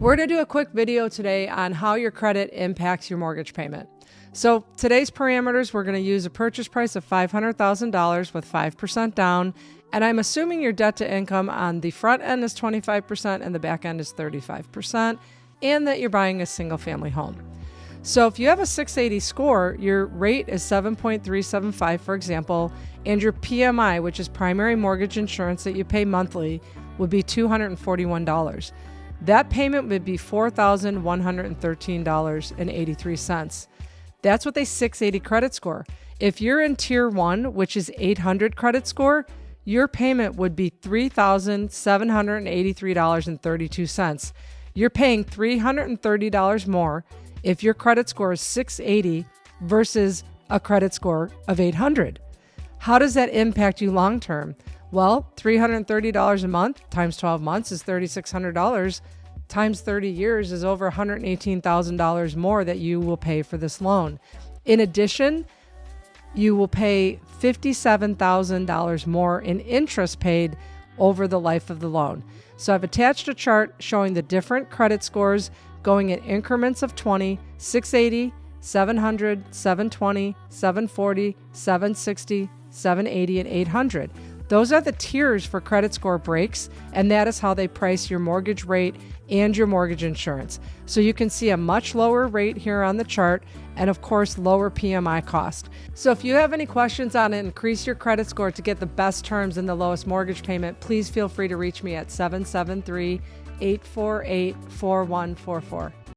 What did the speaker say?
We're going to do a quick video today on how your credit impacts your mortgage payment. So today's parameters, we're going to use a purchase price of $500,000 with 5% down. And I'm assuming your debt to income on the front end is 25% and the back end is 35%, and that you're buying a single family home. So if you have a 680 score, your rate is 7.375, for example, and your PMI, which is primary mortgage insurance that you pay monthly, would be $241. That payment would be $4,113.83. That's with a 680 credit score. If you're in Tier 1, which is 800 credit score, your payment would be $3,783.32. You're paying $330 more if your credit score is 680 versus a credit score of 800. How does that impact you long term? Well, $330 a month times 12 months is $3,600 times 30 years is over $118,000 more that you will pay for this loan. In addition, you will pay $57,000 more in interest paid over the life of the loan. So I've attached a chart showing the different credit scores going in increments of 20, 680, 700, 720, 740, 760, 780, and 800. Those are the tiers for credit score breaks, and that is how they price your mortgage rate and your mortgage insurance. So you can see a much lower rate here on the chart, and of course, lower PMI cost. So if you have any questions on it, increase your credit score to get the best terms and the lowest mortgage payment, please feel free to reach me at 773-848-4144.